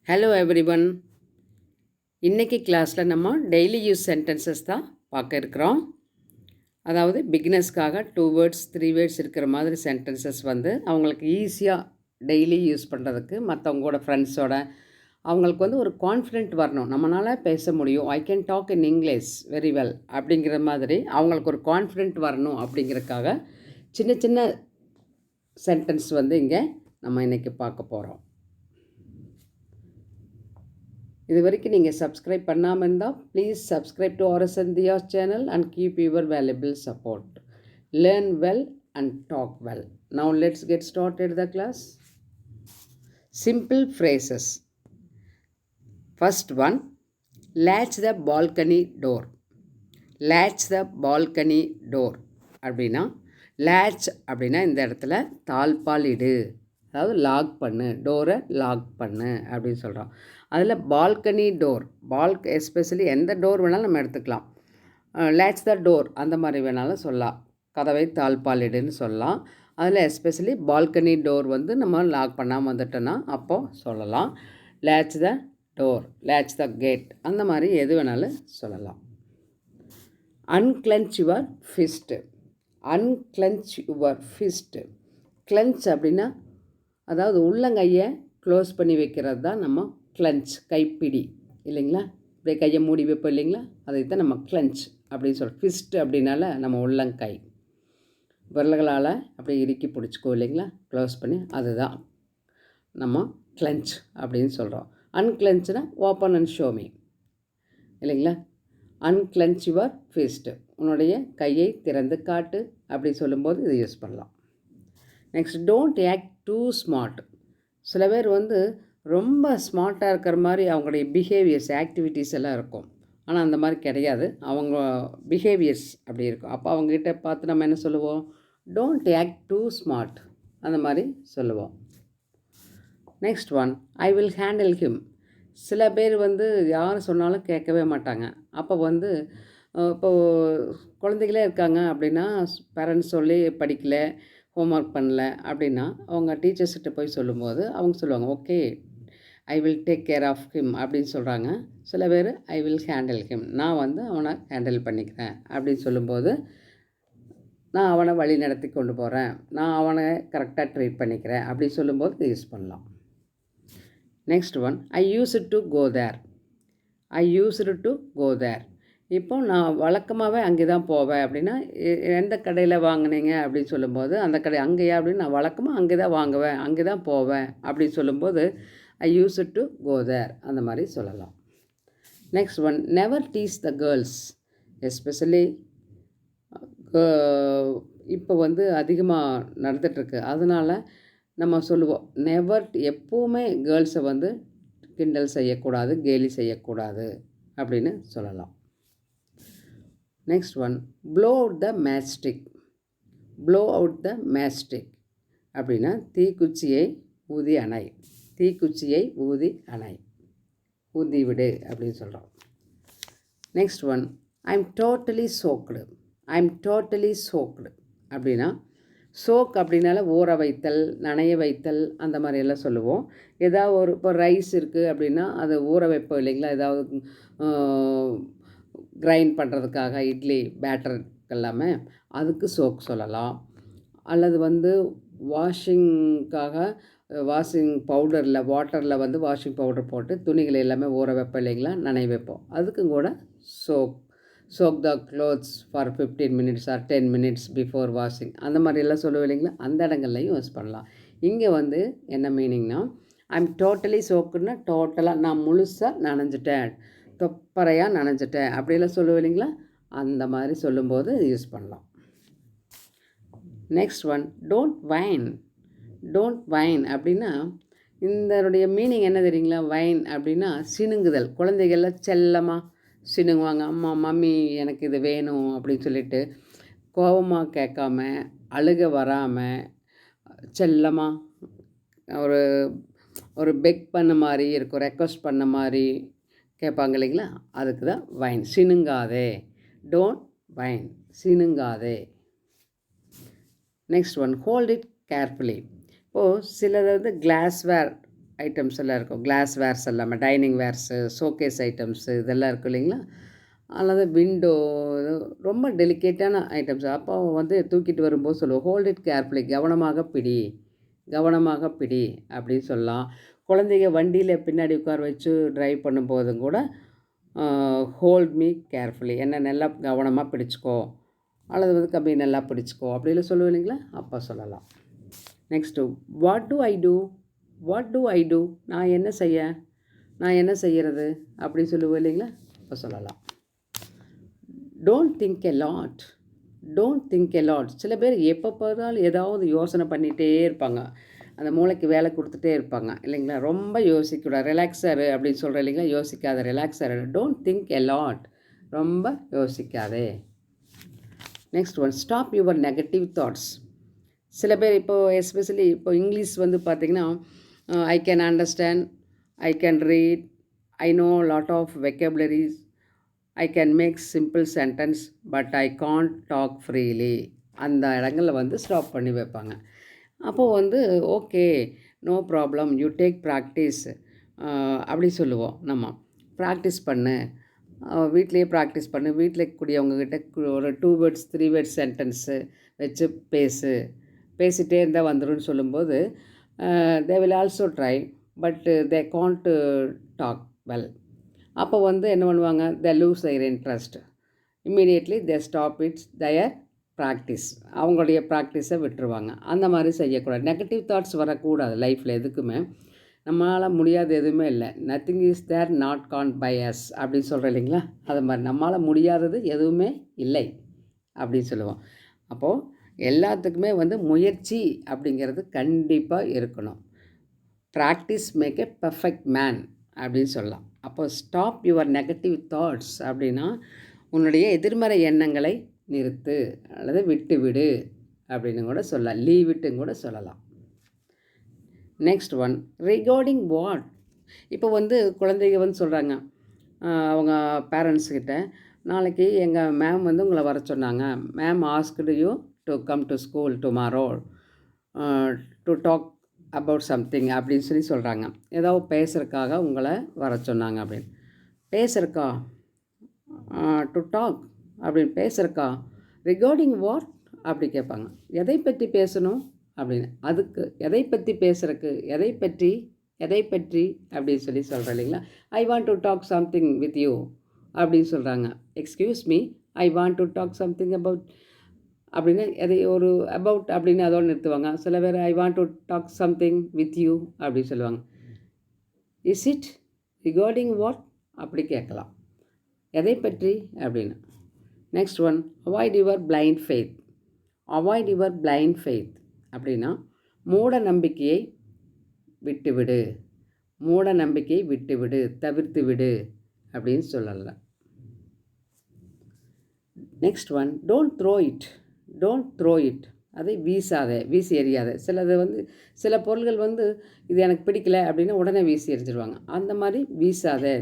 Hello everyone. இன்றைக்கி கிளாஸில் நம்ம டெய்லி யூஸ் சென்டென்சஸ் தான் பார்க்க இருக்கிறோம். அதாவது பிகினர்ஸ்க்காக 2 வேர்ட்ஸ் 3 வேர்ட்ஸ் இருக்கிற மாதிரி சென்டென்சஸ் வந்து அவங்களுக்கு ஈஸியாக டெய்லி யூஸ் பண்ணுறதுக்கு, மற்றவங்களோட ஃப்ரெண்ட்ஸோட அவங்களுக்கு வந்து ஒரு கான்ஃபிடென்ட் வரணும். நம்மளால் பேச முடியும், I can talk in English very well அப்படிங்கிற மாதிரி அவங்களுக்கு ஒரு கான்ஃபிடென்ட் வரணும் அப்படிங்கிறதுக்காக சின்ன சின்ன சென்டென்ஸ் வந்து இங்கே நம்ம இன்றைக்கி பார்க்க போகிறோம். இது வரைக்கும் நீங்கள் சப்ஸ்கிரைப் பண்ணாமல் இருந்தால் please subscribe to RS India's channel and keep your valuable support. Learn well and talk well. Now let's get started the class. Simple phrases. First one, latch the balcony door. latch the balcony door அப்படின்னா latch அப்படின்னா இந்த இடத்துல தாழ்பால் இடு, அதாவது lock பண்ணு, டோரை lock பண்ணு அப்படின்னு சொல்கிறோம். அதில் பால்கனி டோர், எஸ்பெஷலி எந்த டோர் வேணாலும் நம்ம எடுத்துக்கலாம். லேட்ச் த டோர் அந்த மாதிரி வேணாலும் சொல்லலாம், கதவை தாழ்பாலிடுன்னு சொல்லலாம். அதில் எஸ்பெஷலி பால்கனி டோர் வந்து நம்ம லாக் பண்ணாமல் வந்துட்டோன்னா அப்போது சொல்லலாம். Latch the door, latch the gate, அந்த மாதிரி எது வேணாலும் சொல்லலாம். Unclench your fist. Unclench your fist. Clench அப்படின்னா அதாவது உள்ளங்கையை க்ளோஸ் பண்ணி வைக்கிறது தான் நம்ம கிளென்ச், கைப்பிடி இல்லைங்களா. இப்படியே கையை மூடி வைப்போம் இல்லைங்களா, அதைத்தான் நம்ம கிளென்ச் அப்படின்னு சொல்கிறோம். ஃபிஸ்ட் அப்படின்னால நம்ம உள்ளங்கை விரல்களால் அப்படியே இறுக்கி பிடிச்சிக்கோ இல்லைங்களா, க்ளோஸ் பண்ணி, அதுதான் நம்ம கிளென்ச் அப்படின்னு சொல்கிறோம். அன்கிளென்ச்னா ஓப்பன் அண்ட் ஷோமி இல்லைங்களா. அன்கிளென்ச் யுவர் ஃபிஸ்ட்டு, உன்னுடைய கையை திறந்து காட்டு அப்படி சொல்லும்போது இதை யூஸ் பண்ணலாம். Next, don't act too smart. சில பேர் வந்து ரொம்ப ஸ்மார்ட்டாக இருக்கிற மாதிரி அவங்களுடைய பிஹேவியர்ஸ், ஆக்டிவிட்டீஸ் எல்லாம் இருக்கும். ஆனால் அந்த மாதிரி கிடையாது, அவங்க பிஹேவியர்ஸ் அப்படி இருக்கும். அப்போ அவங்ககிட்ட பார்த்து நம்ம என்ன சொல்லுவோம், டோன்ட் ஆக்ட் டூ ஸ்மார்ட் அந்த மாதிரி சொல்லுவோம். Next one, I will handle him. சில பேர் வந்து யார் சொன்னாலும் கேட்கவே மாட்டாங்க. அப்போ வந்து இப்போது குழந்தைகளே இருக்காங்க அப்படின்னா, பேரண்ட்ஸ் சொல்லி படிக்கலை, ஹோம்ஒர்க் பண்ணல அப்படின்னா அவங்க டீச்சர்ஸ்கிட்ட போய் சொல்லும்போது அவங்க சொல்லுவாங்க, okay I will take care of him அப்படின்னு சொல்கிறாங்க. சில பேர் ஐ வில் ஹேண்டில் ஹிம், நான் வந்து அவனை ஹேண்டில் பண்ணிக்கிறேன் அப்படின்னு சொல்லும்போது, நான் அவனை வழி நடத்தி கொண்டு போகிறேன், நான் அவனை கரெக்டாக ட்ரீட் பண்ணிக்கிறேன் அப்படின்னு சொல்லும்போது யூஸ் பண்ணலாம். Next one, I use it to go there. I use it to go there. இப்போ நான் வழக்கமாகவே அங்கே தான் போவேன் அப்படின்னா, எந்த கடையில் வாங்கினீங்க அப்படின்னு சொல்லும்போது, அந்த கடை அங்கேயா அப்படின்னு, நான் வழக்கமாக அங்கே தான் வாங்குவேன், அங்கே தான் போவேன் அப்படின்னு சொல்லும்போது I use it to go there அந்த மாதிரி சொல்லலாம். Next one, never tease the girls. Especially இப்போ வந்து அதிகமாக நடந்துகிட்ருக்கு, அதனால் நம்ம சொல்லுவோம் நெவர், எப்போவுமே கேர்ள்ஸை வந்து கிண்டல் செய்யக்கூடாது, கேலி செய்யக்கூடாது அப்படின்னு சொல்லலாம். Next one, blow out the matchstick. Blow out the matchstick அப்படின்னா தீக்குச்சியை ஊதி அணை, தீக்குச்சியை ஊதி அணை, ஊதி விடு அப்படின்னு சொல்கிறோம். Next one, I am totally soaked. I am totally soaked அப்படின்னா, சோக் அப்படின்னால ஊற வைத்தல், நனைய வைத்தல் அந்த மாதிரியெல்லாம் சொல்லுவோம். ஏதாவது ஒரு இப்போ ரைஸ் இருக்குது அப்படின்னா அதை ஊற வைப்போம் இல்லைங்களா, ஏதாவது கிரைண்ட் பண்ணுறதுக்காக, இட்லி பேட்டருக்கு எல்லாமே அதுக்கு சோக் சொல்லலாம். அல்லது வந்து வாஷிங்காக வாஷிங் பவுடரில், வாட்டரில் வந்து வாஷிங் பவுடர் போட்டு துணிகளை எல்லாமே ஊற வைப்போம் இல்லைங்களா, நனைய வைப்போம், அதுக்கும் கூட soak the clothes for 15 minutes or 10 minutes before washing அந்த மாதிரியெல்லாம் சொல்லுவோம் இல்லைங்களா, அந்த இடங்கள்லையும் யூஸ் பண்ணலாம். இங்கே வந்து என்ன மீனிங்னா, ஐ எம் டோட்டலி சோக்குன்னா டோட்டலாக நான் முழுசாக நனைஞ்சிட்டேன், தொப்பறையாக நனைஞ்சிட்டேன் அப்படிலாம் சொல்லுவோம் இல்லைங்களா, அந்த மாதிரி சொல்லும்போது யூஸ் பண்ணலாம். Next one, don't whine. Don't whine அப்படின்னா இதனுடைய மீனிங் என்ன தெரியுங்களா, வைன் அப்படின்னா சினுங்குதல். குழந்தைகள்லாம் செல்லமாக சினுங்குவாங்க, அம்மா மம்மி எனக்கு இது வேணும் அப்படின்னு சொல்லிட்டு, கோபமாக கேட்காம, அழுக வராமல் செல்லமாக ஒரு ஒரு பெக் பண்ண மாதிரி இருக்கும், ரெக்வஸ்ட் பண்ண மாதிரி கேட்பாங்க இல்லைங்களா, அதுக்கு தான் வைன். சினுங்காதே, டோன்ட் வைன், சினுங்காதே. Next one, hold it carefully. இப்போது சிலது வந்து கிளாஸ்வேர் ஐட்டம்ஸ் எல்லாம் இருக்கும். கிளாஸ் வேர்ஸ் எல்லாமே, டைனிங் வேர்ஸு, ஷோகேஸ் ஐட்டம்ஸு இதெல்லாம் இருக்கும் இல்லைங்களா? அல்லது விண்டோ, ரொம்ப டெலிகேட்டான ஐட்டம்ஸ். அப்போ வந்து தூக்கிட்டு வரும்போது சொல்லுவோம், ஹோல்ட் இட் கேர்ஃபுல்லி, கவனமாக பிடி, கவனமாக பிடி அப்படின்னு சொல்லலாம். குழந்தைங்க வண்டியில் பின்னாடி உட்கார வச்சு ட்ரைவ் பண்ணும்போதும் கூட ஹோல்ட் மீ கேர்ஃபுல்லி, என்ன நல்லா கவனமாக பிடிச்சிக்கோ, அல்லது வந்து கம்பி நல்லா பிடிச்சிக்கோ அப்படிலாம் சொல்லுவோம் இல்லைங்களா? அப்போ சொல்லலாம். Next, what do I do, what do I do, நான் என்ன செய்ய, நான் என்ன செய்கிறது அப்படி சொல்லுவோம் இல்லைங்களா? அப்போ சொல்லலாம். Don't think a lot, don't think a lot. சில பேர் எப்போ பார்த்தாலும் ஏதாவது யோசனை பண்ணிகிட்டே இருப்பாங்க, அந்த மூளைக்கு வேலை கொடுத்துட்டே இருப்பாங்க இல்லைங்களா? ரொம்ப யோசிக்கக்கூடாது. ரிலாக்ஸரு அப்படின்னு சொல்கிறேன் இல்லைங்களா? யோசிக்காத, ரிலாக்ஸரு. டோன்ட் திங்க் எ லாட், ரொம்ப யோசிக்காதே. Next one, stop your negative thoughts. சில பேர் இப்போது எஸ்பெஷலி இப்போ இங்கிலீஷ் வந்து பார்த்திங்கன்னா, I can understand, I can read, I know lot of vocabularies, I can make simple sentence, but I can't talk freely. அந்த இடங்களில் வந்து ஸ்டாப் பண்ணி வைப்பாங்க. அப்போது வந்து okay, no problem, you take practice அப்படி சொல்லுவோம். நம்ம ப்ராக்டிஸ் பண்ணு, வீட்லேயே ப்ராக்டிஸ் பண்ணு, வீட்டில் இருக்கக்கூடியவங்கக்கிட்ட ஒரு 2 வேர்ட்ஸ் 3 வேர்ட்ஸ் சென்டென்ஸு வச்சு பேசிகிட்டே இருந்தால் வந்துடும் சொல்லும்போது, they will also try, but they can't talk well. அப்போ வந்து என்ன பண்ணுவாங்க, they lose their interest, immediately they stop its their practice, அவங்களுடைய ப்ராக்டிஸை விட்டுருவாங்க. அந்த மாதிரி செய்யக்கூடாது. நெகட்டிவ் தாட்ஸ் வரக்கூடாது லைஃப்பில் எதுக்குமே. நம்மளால் முடியாது எதுவுமே இல்லை. Nothing is there not can by us அப்படின்னு சொல்கிறேன் இல்லைங்களா? அது மாதிரி நம்மளால் முடியாதது எதுவுமே இல்லை அப்படின்னு சொல்லுவோம். அப்போது எல்லாத்துக்குமே வந்து முயற்சி அப்படிங்கிறது கண்டிப்பாக இருக்கணும். Practice make a perfect man அப்படின்னு சொல்லலாம். அப்போ ஸ்டாப் யுவர் நெகட்டிவ் தாட்ஸ் அப்படின்னா உன்னுடைய எதிர்மறை எண்ணங்களை நிறுத்து அல்லது விட்டுவிடு அப்படின்னு கூட சொல்லலாம். லீவ் விட்டுன்னு கூட சொல்லலாம். Next one, regarding what. இப்போ வந்து குழந்தைங்க வந்து சொல்கிறாங்க அவங்க பேரண்ட்ஸ்கிட்ட, நாளைக்கு எங்கள் மேம் வந்து உங்களை வர சொன்னாங்க, ma'am asked you to come to school tomorrow to talk about something அப்படின்னு சொல்கிறாங்க. ஏதோ பேசுகிறதுக்காக உங்களை வர சொன்னாங்க அப்படின்னு. பேசுகிறக்கா, டு டாக் அப்படின்னு, பேசுகிறக்கா, ரிகார்டிங் வாட் அப்படி கேட்பாங்க. எதை பற்றி பேசணும் அப்படின்னு. அதுக்கு எதை பற்றி பேசுகிறக்கு, எதை பற்றி அப்படின்னு சொல்கிறேன் இல்லைங்களா? I want to talk something with you அப்படின்னு சொல்கிறாங்க. Excuse me, I want to talk something about அப்படின்னு, எதை ஒரு அபவுட் அப்படின்னு அதோடு நிறுத்துவாங்க. சில பேர் I want to talk something with you அப்படி சொல்லுவாங்க. இஸ் இட் ரிகார்டிங் வாட் அப்படி கேட்கலாம். எதை பற்றி அப்படின்னு. Next one, avoid your blind faith. Avoid your blind faith அப்படின்னா மூட நம்பிக்கையை விட்டுவிடு, மூட நம்பிக்கையை விட்டுவிடு, தவிர்த்து விடு அப்படின்னு சொல்லலாம். Next one, don't throw it. Don't throw it, அதை வீசாதே, வீசி எறியாத. சிலது வந்து சில பொருள்கள் வந்து இது எனக்கு பிடிக்கல அப்படின்னா உடனே வீசி எறிஞ்சிடுவாங்க. அந்த மாதிரி வீசாதே,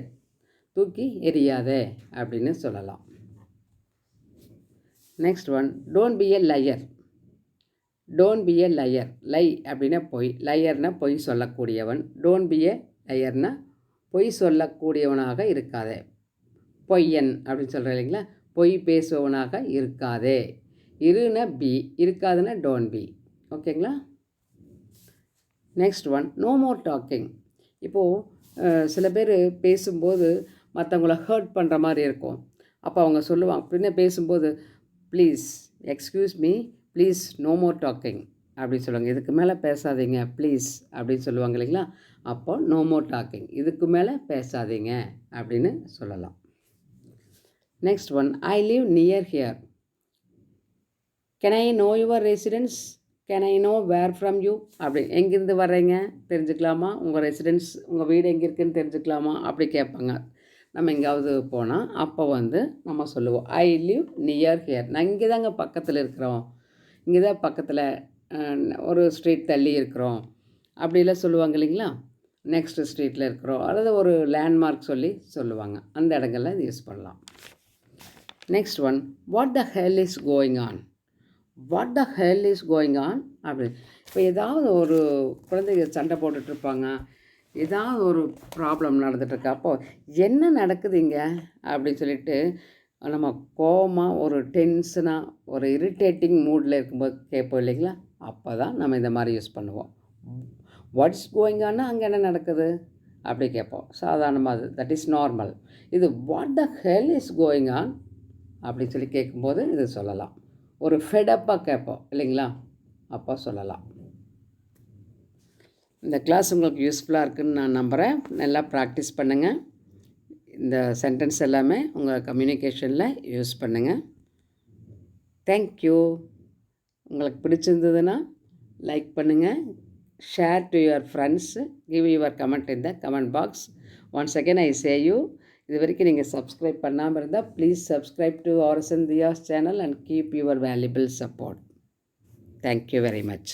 தூக்கி எறியாதே அப்படின்னு சொல்லலாம். Next one, don't be a liar. Don't be a liar. Lie அப்படின்னா பொய், லயர்னா பொய் சொல்லக்கூடியவன். டோன்ட் பி எ லயர்னா பொய் சொல்லக்கூடியவனாக இருக்காதே, பொய்யன் அப்படின்னு சொல்கிறேன் இல்லைங்களா? பொய் பேசுபவனாக இருக்காதே. இருன்னா பி, இருக்காதுன்னா டோன்ட் பி. ஓகேங்களா? Next one, no more talking. இப்போது சில பேர் பேசும்போது மற்றவங்கள ஹர்ட் பண்ணுற மாதிரி இருக்கும். அப்போ அவங்க சொல்லுவாங்க, பின்ன பேசும்போது, please excuse me, please no more talking அப்படின்னு சொல்லுவாங்க. இதுக்கு மேலே பேசாதீங்க ப்ளீஸ் அப்படின்னு சொல்லுவாங்க இல்லைங்களா? அப்போ நோ மோர் டாக்கிங், இதுக்கு மேலே பேசாதீங்க அப்படின்னு சொல்லலாம். Next one, I live near here. Can I know your residence, can I know where from you அப்படி, எங்கேருந்து வர்றீங்க தெரிஞ்சுக்கலாமா, உங்கள் ரெசிடென்ஸ் உங்கள் வீடு எங்கே இருக்குதுன்னு தெரிஞ்சுக்கலாமா அப்படி கேட்பாங்க. நம்ம எங்கேயாவது போனால் அப்போ வந்து நம்ம சொல்லுவோம், ஐ லிவ் நியர் ஹியர், நான் இங்கே தாங்க பக்கத்தில் இருக்கிறோம், இங்கே தான் பக்கத்தில் ஒரு ஸ்ட்ரீட் தள்ளி இருக்கிறோம் அப்படிலாம் சொல்லுவாங்க இல்லைங்களா? நெக்ஸ்ட் ஸ்ட்ரீட்டில் இருக்கிறோம், அல்லது ஒரு லேண்ட்மார்க் சொல்லுவாங்க. அந்த இடங்கள்ல இது யூஸ் பண்ணலாம். Next one, what the hell is going on. What the hell is going on அப்படி. இப்போ ஏதாவது ஒரு குழந்தைங்க சண்டை போட்டுட்ருப்பாங்க, ஏதாவது ஒரு ப்ராப்ளம் நடந்துகிட்ருக்கு. அப்போது என்ன நடக்குது இங்கே அப்படின்னு சொல்லிட்டு நம்ம கோவமாக ஒரு டென்ஷனாக ஒரு இரிட்டேட்டிங் மூடில் இருக்கும்போது கேட்போம் இல்லைங்களா? அப்போ தான் நம்ம இந்த மாதிரி யூஸ் பண்ணுவோம். வாட்ஸ் கோயிங் ஆன்னா அங்கே என்ன நடக்குது அப்படி கேட்போம். சாதாரணமாக அது தட் இஸ் நார்மல். இது what the hell is going on அப்படின்னு சொல்லி கேட்கும்போது இது சொல்லலாம். ஒரு ஃபெடப்பாக கேட்போம் இல்லைங்களா? அப்போ சொல்லலாம். இந்த கிளாஸ் உங்களுக்கு யூஸ்ஃபுல்லாக இருக்குதுன்னு நான் நம்புகிறேன். நல்லா ப்ராக்டிஸ் பண்ணுங்கள். இந்த சென்டென்ஸ் எல்லாமே உங்கள் கம்யூனிகேஷனில் யூஸ் பண்ணுங்கள். தேங்க்யூ. உங்களுக்கு பிடிச்சிருந்ததுன்னா லைக் பண்ணுங்கள், share to your friends, give your comment in the comment box. Once again I say you, இது வரைக்கும் நீங்கள் சப்ஸ்கிரைப் பண்ணாமல் இருந்தால் ப்ளீஸ் சப்ஸ்கிரைப் டு ஆர்எஸ்என் தியாஸ் channel and keep your valuable support. Thank you very much.